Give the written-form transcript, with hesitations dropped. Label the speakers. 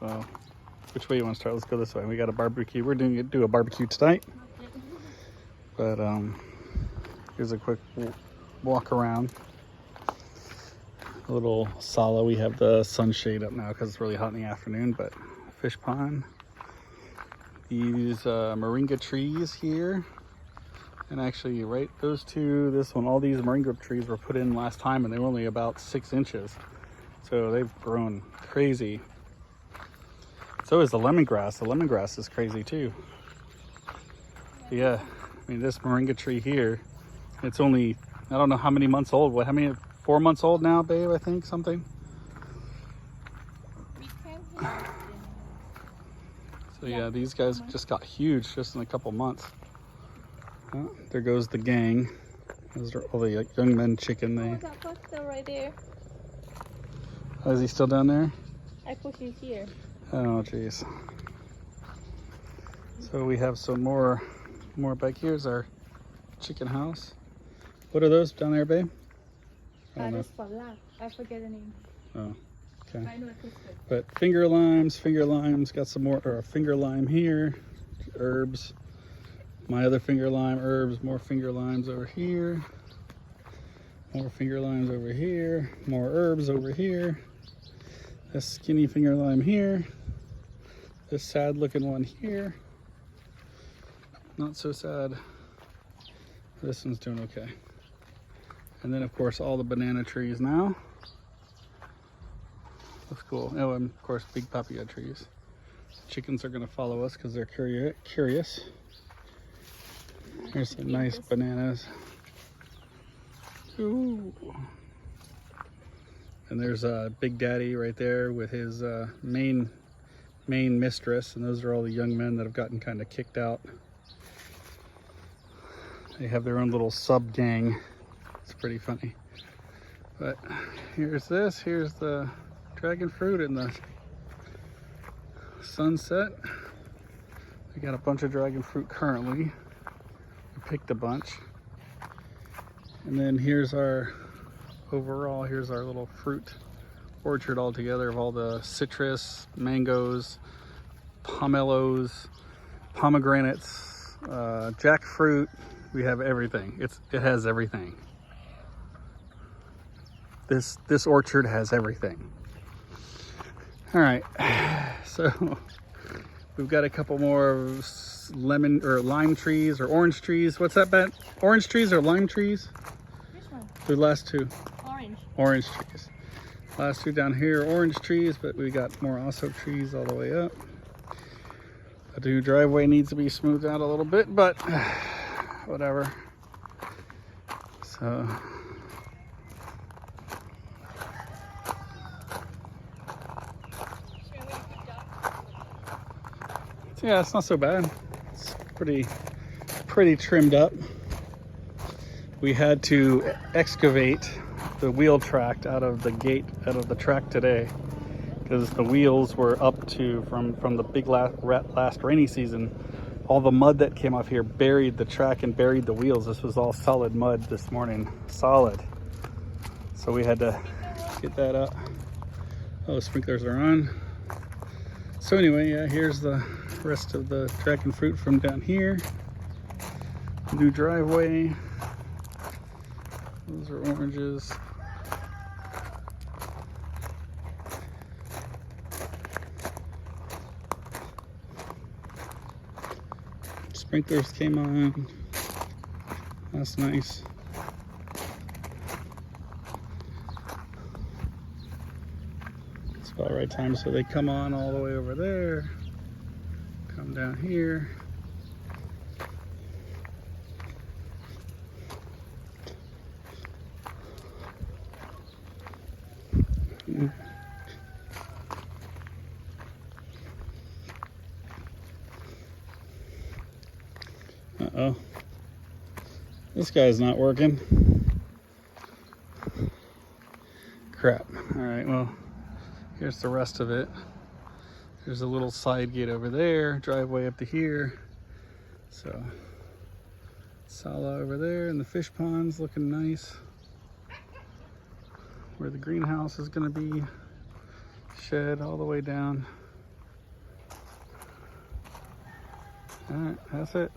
Speaker 1: So, which way you want to start? Let's go this way. We got a barbecue. We're do a barbecue tonight. But here's a quick walk around. A little sala. We have the sunshade up now because it's really hot in the afternoon. But fish pond. These moringa trees here. And actually, right, those two, this one, all these moringa trees were put in last time and they were only about 6 inches. So they've grown crazy. So is the lemongrass. The lemongrass is crazy too. Yeah, I mean, this moringa tree here, it's only, I don't know how many months old. What, how many, 4 months old now, babe, I think, something? So yeah, these guys just got huge just in a couple months. Oh, there goes the gang. Those are all the young men chicken.
Speaker 2: That bus still right there.
Speaker 1: Oh, is he still down there?
Speaker 2: I put him here.
Speaker 1: Oh, jeez. So we have some more back. Here's our chicken house. What are those down there, babe? I don't know.
Speaker 2: I forget the name.
Speaker 1: Oh, okay.
Speaker 2: I know it's good.
Speaker 1: But finger limes. Got some more, or a finger lime here. Herbs. My other finger lime, herbs. More finger limes over here. More finger limes over here. More herbs over here. This skinny finger lime here. This sad looking one here. Not so sad. This one's doing okay. And then of course all the banana trees now. That's cool. Oh, and of course big papaya trees. Chickens are gonna follow us because they're curious. Here's some nice bananas. Ooh. And there's Big Daddy right there with his main mistress, and those are all the young men that have gotten kind of kicked out. They have their own little sub gang. It's pretty funny. But here's this. Here's the dragon fruit in the sunset. We got a bunch of dragon fruit currently. We picked a bunch. And then here's our overall, here's our little fruit orchard all together of all the citrus, mangoes, pomelos, pomegranates, jackfruit. We have everything. It has everything. This orchard has everything. All right, so we've got a couple more lemon or lime trees or orange trees. What's that, Bet? Orange trees or lime trees?
Speaker 2: Which one?
Speaker 1: The last two.
Speaker 2: Orange.
Speaker 1: Orange trees. Last two down here, orange trees, but we got more also trees all the way up. The new driveway needs to be smoothed out a little bit, but whatever. So yeah, it's not so bad. It's pretty trimmed up. We had to excavate the wheel track out of the track today because the wheels were up to from the big last rainy season. All the mud that came off here buried the track and buried the wheels. This was all solid mud this morning, solid. So we had to get that up. Oh, the sprinklers are on. So anyway, yeah, here's the rest of the dragon fruit from down here. New driveway. Those are oranges. Sprinklers came on. That's nice. It's about right time, so they come on all the way over there. Come down here. Uh-oh. This guy's not working. Crap. All right, well, here's the rest of it. There's a little side gate over there, driveway up to here. So, sala over there, and the fish pond's looking nice. Where the greenhouse is gonna be, shed all the way down. All right, that's it.